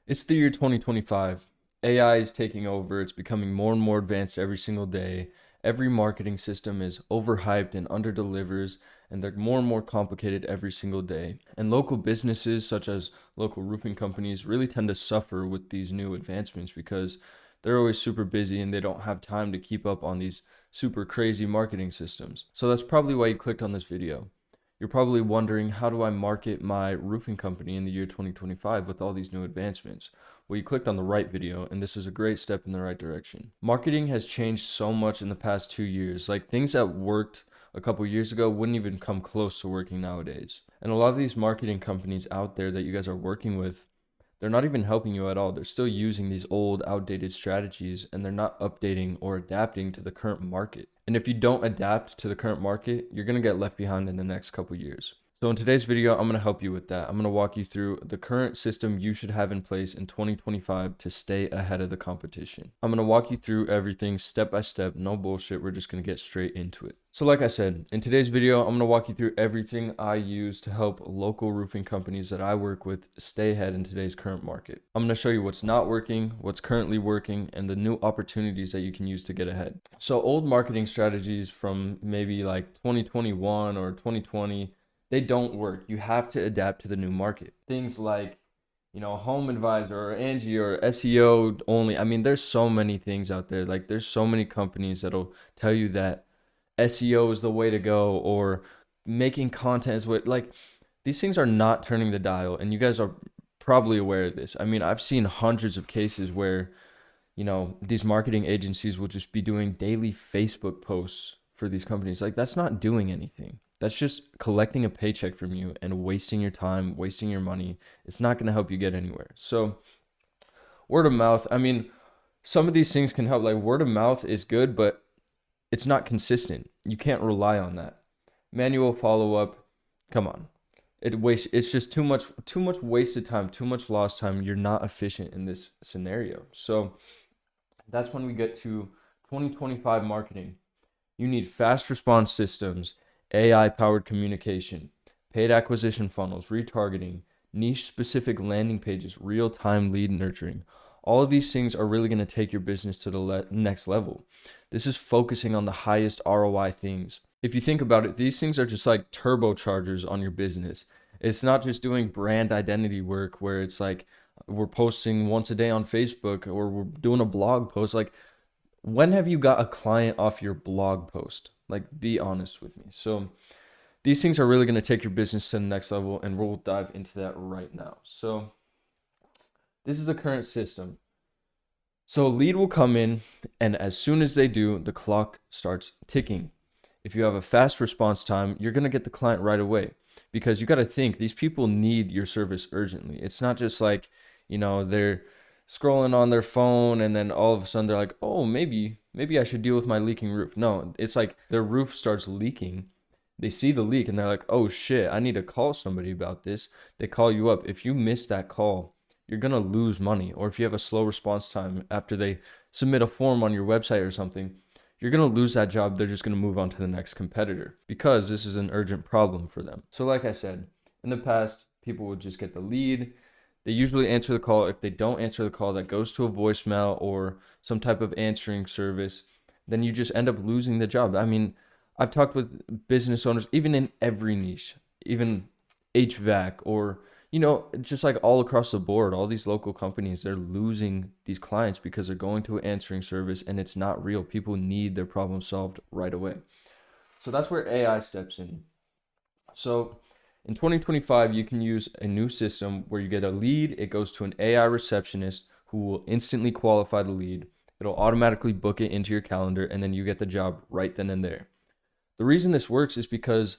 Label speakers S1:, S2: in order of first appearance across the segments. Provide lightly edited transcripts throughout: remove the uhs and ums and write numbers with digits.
S1: It's the year 2025. AI is taking over. It's becoming more and more advanced every single day. Every marketing system is overhyped and underdelivers, and they're more and more complicated every single day. And local businesses, such as local roofing companies, really tend to suffer with these new advancements because they're always super busy and they don't have time to keep up on these super crazy marketing systems. So that's probably why you clicked on this video. You're probably wondering, how do I market my roofing company in the year 2025 with all these new advancements? Well, you clicked on the right video, and this is a great step in the right direction. Marketing has changed so much in the past 2 years. Like, things that worked a couple years ago wouldn't even come close to working nowadays. And a lot of these marketing companies out there that you guys are working with, they're not even helping you at all. They're still using these old, outdated strategies, and they're not updating or adapting to the current market. And if you don't adapt to the current market, you're going to get left behind in the next couple years. So in today's video, I'm going to help you with that. I'm going to walk you through the current system you should have in place in 2025 to stay ahead of the competition. I'm going to walk you through everything step by step, no bullshit. We're just going to get straight into it. So like I said, in today's video, I'm going to walk you through everything I use to help local roofing companies that I work with stay ahead in today's current market. I'm going to show you what's not working, what's currently working, and the new opportunities that you can use to get ahead. So old marketing strategies from maybe like 2021 or 2020, they don't work. You have to adapt to the new market. Things like, Home Advisor or Angie or SEO only. I mean, there's so many things out there. Like, there's so many companies that'll tell you that SEO is the way to go, or making content is what, like, these things are not turning the dial, and you guys are probably aware of this. I mean, I've seen hundreds of cases where, these marketing agencies will just be doing daily Facebook posts for these companies. Like, that's not doing anything. That's just collecting a paycheck from you and wasting your time, wasting your money. It's not going to help you get anywhere. So, word of mouth, I mean, some of these things can help. Like, word of mouth is good, but it's not consistent. You can't rely on that. Manual follow up, come on. It's just too much wasted time, too much lost time. You're not efficient in this scenario. So that's when we get to 2025 marketing. You need fast response systems, AI powered communication, paid acquisition funnels, retargeting, niche specific landing pages, real time lead nurturing. All of these things are really going to take your business to the next level. This is focusing on the highest ROI things. If you think about it, these things are just like turbochargers on your business. It's not just doing brand identity work where it's like we're posting once a day on Facebook or we're doing a blog post. Like, when have you got a client off your blog post? Like, be honest with me. So, these things are really going to take your business to the next level, and we'll dive into that right now. So, this is a current system. So, a lead will come in, and as soon as they do, the clock starts ticking. If you have a fast response time, you're going to get the client right away, because you got to think these people need your service urgently. It's not just like, they're scrolling on their phone and then all of a sudden they're like, "Oh, maybe I should deal with my leaking roof." No, it's like their roof starts leaking. They see the leak and they're like, "Oh shit, I need to call somebody about this." They call you up. If you miss that call, you're going to lose money. Or if you have a slow response time after they submit a form on your website or something, you're going to lose that job. They're just going to move on to the next competitor because this is an urgent problem for them. So like I said, in the past, people would just get the lead. They usually answer the call. If they don't answer the call, that goes to a voicemail or some type of answering service. Then you just end up losing the job. I mean, I've talked with business owners, even in every niche, even HVAC or, just like all across the board, all these local companies, they're losing these clients because they're going to an answering service and it's not real. People need their problem solved right away. So that's where AI steps in. So in 2025, you can use a new system where you get a lead, it goes to an AI receptionist who will instantly qualify the lead. It'll automatically book it into your calendar, and then you get the job right then and there. The reason this works is because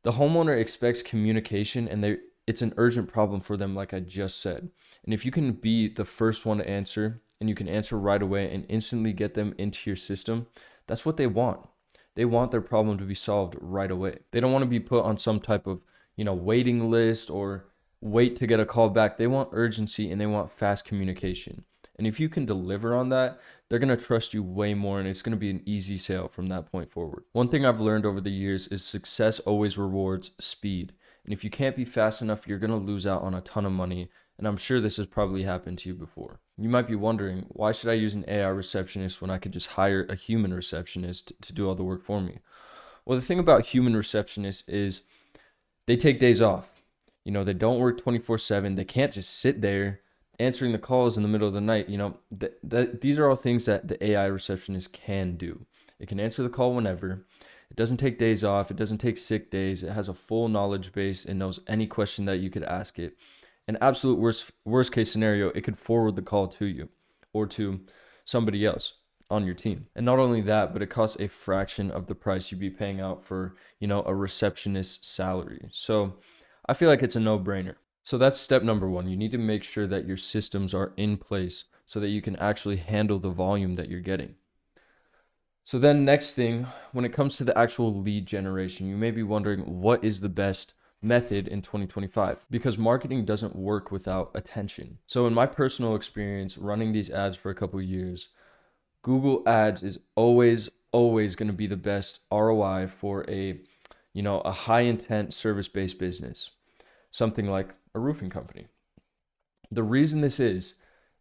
S1: the homeowner expects communication, and it's an urgent problem for them, like I just said. And if you can be the first one to answer and you can answer right away and instantly get them into your system, that's what they want. They want their problem to be solved right away. They don't want to be put on some type of, waiting list or wait to get a call back. They want urgency and they want fast communication. And if you can deliver on that, they're going to trust you way more, and it's going to be an easy sale from that point forward. One thing I've learned over the years is success always rewards speed. And if you can't be fast enough, you're going to lose out on a ton of money, And I'm sure this has probably happened to you before. You might be wondering, why should I use an AI receptionist when I could just hire a human receptionist to do all the work for me? Well, the thing about human receptionists is they take days off. They don't work 24/7. They can't just sit there answering the calls in the middle of the night. These are all things that the AI receptionist can do. It can answer the call whenever. It doesn't take days off. It doesn't take sick days. It has a full knowledge base and knows any question that you could ask it. An absolute worst case scenario, it could forward the call to you or to somebody else on your team. And not only that, but it costs a fraction of the price you'd be paying out for, a receptionist's salary. So I feel like it's a no-brainer. So that's step number one. You need to make sure that your systems are in place so that you can actually handle the volume that you're getting. So then next thing, when it comes to the actual lead generation, you may be wondering, what is the best method in 2025? Because marketing doesn't work without attention. So in my personal experience running these ads for a couple of years, Google Ads is always going to be the best ROI for a high intent service-based business, something like a roofing company. The reason this is,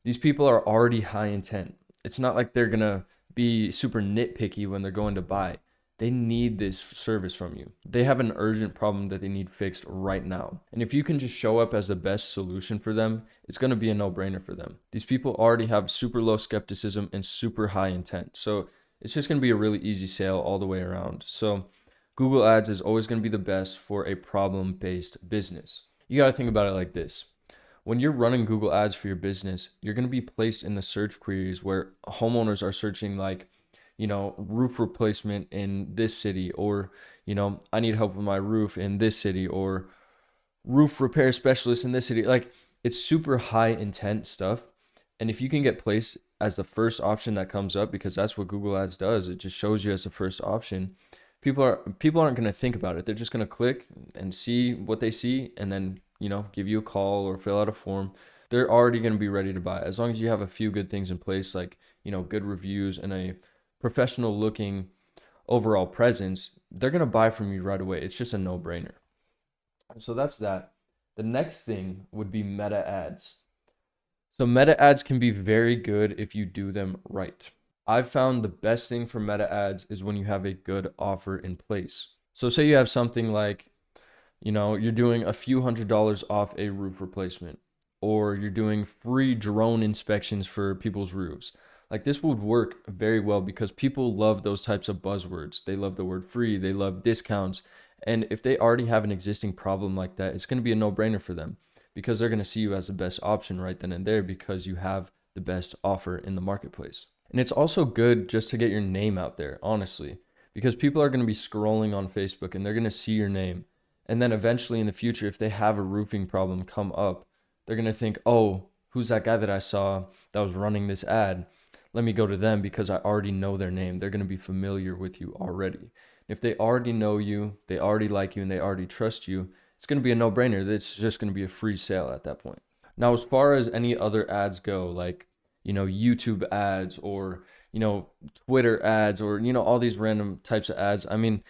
S1: these people are already high intent. It's not like they're going to be super nitpicky when they're going to buy. They need this service from you. They have an urgent problem that they need fixed right now. And if you can just show up as the best solution for them, it's going to be a no-brainer for them. These people already have super low skepticism and super high intent. So it's just going to be a really easy sale all the way around. So Google Ads is always going to be the best for a problem-based business. You got to think about it like this. When you're running Google Ads for your business, you're going to be placed in the search queries where homeowners are searching like, roof replacement in this city, or, I need help with my roof in this city, or roof repair specialist in this city. Like, it's super high intent stuff. And if you can get placed as the first option that comes up, because that's what Google Ads does, it just shows you as the first option. People aren't going to think about it. They're just going to click and see what they see and then, give you a call or fill out a form. They're already going to be ready to buy. As long as you have a few good things in place, like, good reviews and a professional looking overall presence, they're going to buy from you right away. It's just a no-brainer. So that's that. The next thing would be meta ads. So meta ads can be very good if you do them right. I've found the best thing for meta ads is when you have a good offer in place. So say you have something like, you're doing a few $100s off a roof replacement, or you're doing free drone inspections for people's roofs. Like, this would work very well because people love those types of buzzwords. They love the word free, they love discounts. And if they already have an existing problem like that, it's going to be a no-brainer for them because they're going to see you as the best option right then and there because you have the best offer in the marketplace. And it's also good just to get your name out there, honestly, because people are going to be scrolling on Facebook and they're going to see your name. And then eventually in the future, if they have a roofing problem come up, they're going to think, oh, who's that guy that I saw that was running this ad? Let me go to them because I already know their name. They're going to be familiar with you already. If they already know you, they already like you, and they already trust you, it's going to be a no-brainer. It's just going to be a free sale at that point. Now, as far as any other ads go, like, YouTube ads or, Twitter ads or, all these random types of ads, I mean,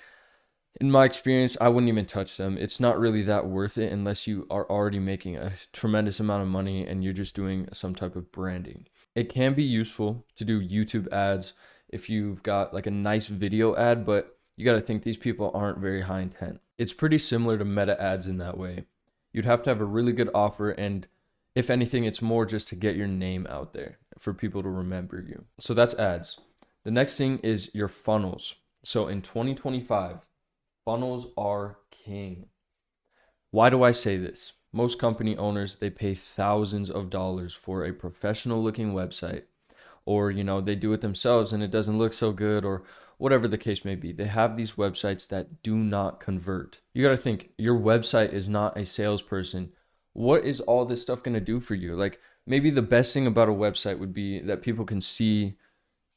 S1: in my experience, I wouldn't even touch them. It's not really that worth it unless you are already making a tremendous amount of money and you're just doing some type of branding. It can be useful to do YouTube ads if you've got like a nice video ad, but you got to think these people aren't very high intent. It's pretty similar to meta ads in that way. You'd have to have a really good offer, and if anything, it's more just to get your name out there for people to remember you. So that's ads. The next thing is your funnels. So in 2025, funnels are king. Why do I say this? Most company owners, they pay thousands of dollars for a professional looking website, or, they do it themselves and it doesn't look so good, or whatever the case may be. They have these websites that do not convert. You got to think, your website is not a salesperson. What is all this stuff going to do for you? Like, maybe the best thing about a website would be that people can see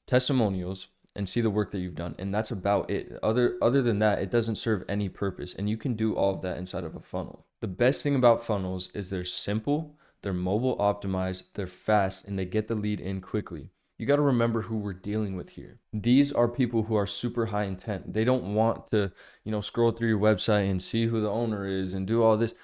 S1: testimonials and see the work that you've done, and that's about it. Other than that, it doesn't serve any purpose, and you can do all of that inside of a funnel. The best thing about funnels is they're simple, they're mobile optimized, they're fast, and they get the lead in quickly. You got to remember who we're dealing with here. These are people who are super high intent. They don't want to, scroll through your website and see who the owner is and do all this.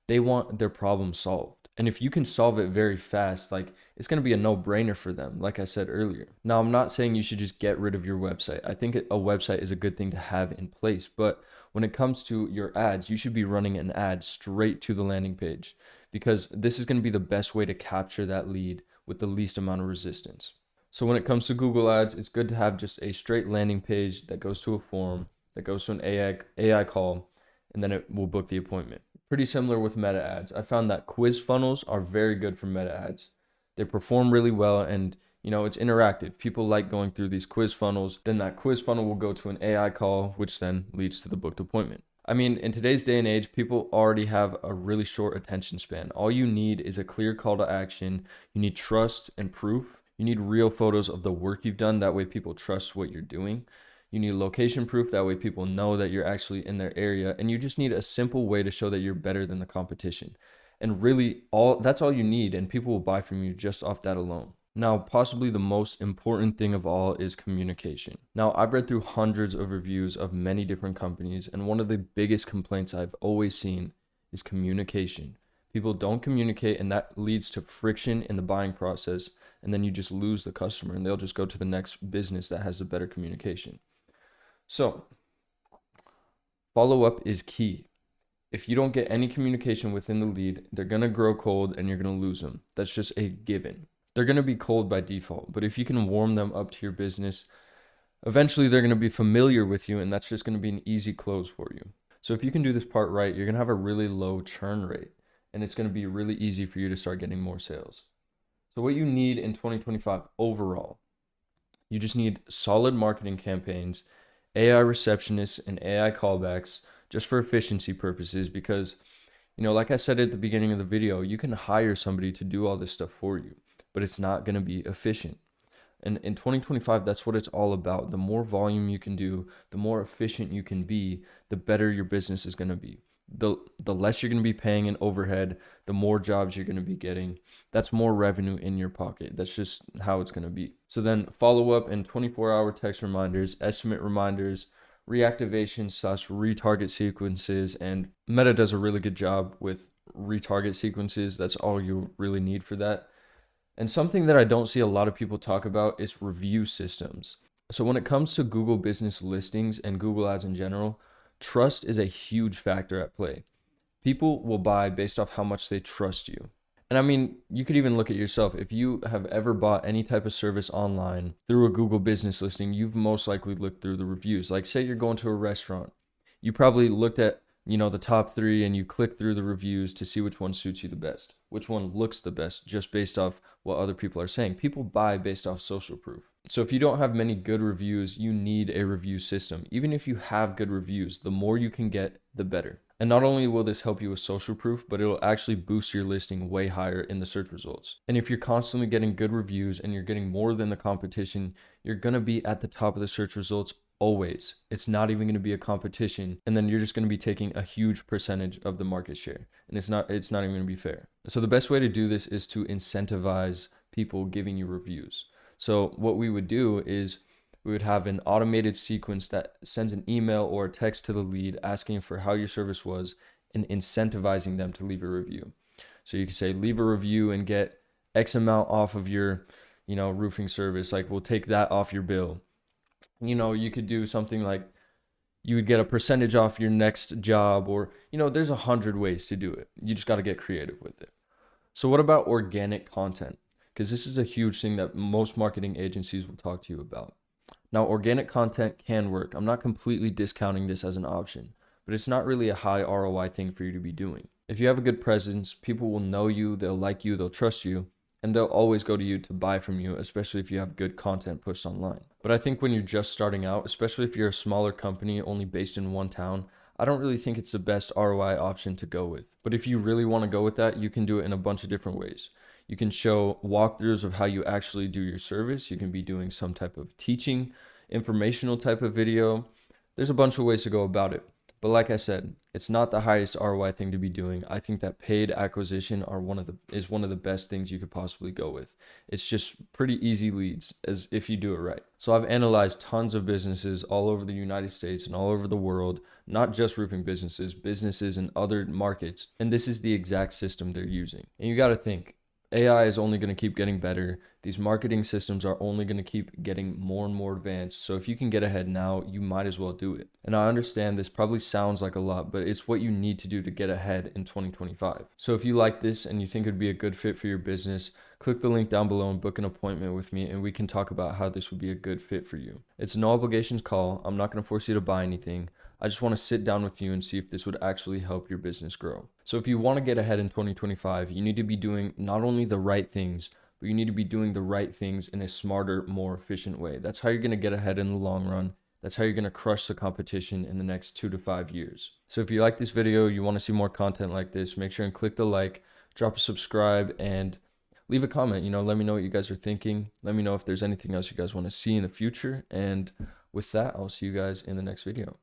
S1: They want their problem solved. And if you can solve it very fast, like it's going to be a no-brainer for them, like I said earlier. Now, I'm not saying you should just get rid of your website. I think a website is a good thing to have in place, but when it comes to your ads, you should be running an ad straight to the landing page because this is going to be the best way to capture that lead with the least amount of resistance. So when it comes to Google Ads, it's good to have just a straight landing page that goes to a form, that goes to an AI call, and then it will book the appointment. Pretty similar with meta ads. I found that quiz funnels are very good for meta ads. They perform really well, and it's interactive. People like going through these quiz funnels. Then that quiz funnel will go to an AI call, which then leads to the booked appointment. I mean, in today's day and age, people already have a really short attention span. All you need is a clear call to action. You need trust and proof. You need real photos of the work you've done. That way people trust what you're doing. You need location proof. That way people know that you're actually in their area. And you just need a simple way to show that you're better than the competition. And really, that's all you need. And people will buy from you just off that alone. Now, possibly the most important thing of all is communication. Now, I've read through hundreds of reviews of many different companies, and one of the biggest complaints I've always seen is communication. People don't communicate, and that leads to friction in the buying process, and then you just lose the customer, and they'll just go to the next business that has a better communication. So, follow-up is key. If you don't get any communication within the lead, they're going to grow cold and you're going to lose them. That's just a given. They're going to be cold by default, but if you can warm them up to your business, eventually they're going to be familiar with you, and that's just going to be an easy close for you. So if you can do this part right, you're going to have a really low churn rate, and it's going to be really easy for you to start getting more sales. So what you need in 2025 overall, you just need solid marketing campaigns, AI receptionists, and AI callbacks just for efficiency purposes because, like I said at the beginning of the video, you can hire somebody to do all this stuff for you, but it's not going to be efficient. And in 2025, that's what it's all about. The more volume you can do, the more efficient you can be, the better your business is going to be. The less you're going to be paying in overhead, the more jobs you're going to be getting. That's more revenue in your pocket. That's just how it's going to be. So then follow up and 24-hour text reminders, estimate reminders, reactivation/retarget sequences, and Meta does a really good job with retarget sequences. That's all you really need for that. And something that I don't see a lot of people talk about is review systems. So when it comes to Google business listings and Google Ads in general, trust is a huge factor at play. People will buy based off how much they trust you. And I mean, you could even look at yourself. If you have ever bought any type of service online through a Google business listing, you've most likely looked through the reviews. Like say you're going to a restaurant, you probably looked at the top 3 and you click through the reviews to see which one suits you the best, which one looks the best just based off what other people are saying. People buy based off social proof. So if you don't have many good reviews, you need a review system. Even if you have good reviews, the more you can get, the better. And not only will this help you with social proof, but it'll actually boost your listing way higher in the search results. And if you're constantly getting good reviews and you're getting more than the competition, you're going to be at the top of the search results always. It's not even going to be a competition, and then you're just going to be taking a huge percentage of the market share, and it's not even going to be fair. So the best way to do this is to incentivize people giving you reviews. So what we would do is we would have an automated sequence that sends an email or a text to the lead asking for how your service was and incentivizing them to leave a review. So you can say leave a review and get X amount off of your roofing service. Like we'll take that off your bill. You could do something like you would get a percentage off your next job, or there's 100 ways to do it. You just got to get creative with it. So what about organic content? Because this is a huge thing that most marketing agencies will talk to you about. Now, organic content can work. I'm not completely discounting this as an option, but it's not really a high ROI thing for you to be doing. If you have a good presence, people will know you, they'll like you, they'll trust you, and they'll always go to you to buy from you, especially if you have good content pushed online. But I think when you're just starting out, especially if you're a smaller company only based in one town, I don't really think it's the best ROI option to go with. But if you really want to go with that, you can do it in a bunch of different ways. You can show walkthroughs of how you actually do your service. You can be doing some type of teaching, informational type of video. There's a bunch of ways to go about it. But like I said, it's not the highest ROI thing to be doing. I think that paid acquisition is one of the best things you could possibly go with. It's just pretty easy leads as if you do it right. So I've analyzed tons of businesses all over the United States and all over the world, not just roofing businesses, businesses in other markets. And this is the exact system they're using. And you got to think, AI is only going to keep getting better. These marketing systems are only going to keep getting more and more advanced. So if you can get ahead now, you might as well do it. And I understand this probably sounds like a lot, but it's what you need to do to get ahead in 2025. So if you like this and you think it'd be a good fit for your business, click the link down below and book an appointment with me, and we can talk about how this would be a good fit for you. It's a no obligations call. I'm not going to force you to buy anything. I just want to sit down with you and see if this would actually help your business grow. So if you want to get ahead in 2025, you need to be doing not only the right things, but you need to be doing the right things in a smarter, more efficient way. That's how you're going to get ahead in the long run. That's how you're going to crush the competition in the next 2 to 5 years. So if you like this video, you want to see more content like this, make sure and click the like, drop a subscribe, and leave a comment. Let me know what you guys are thinking. Let me know if there's anything else you guys want to see in the future. And with that, I'll see you guys in the next video.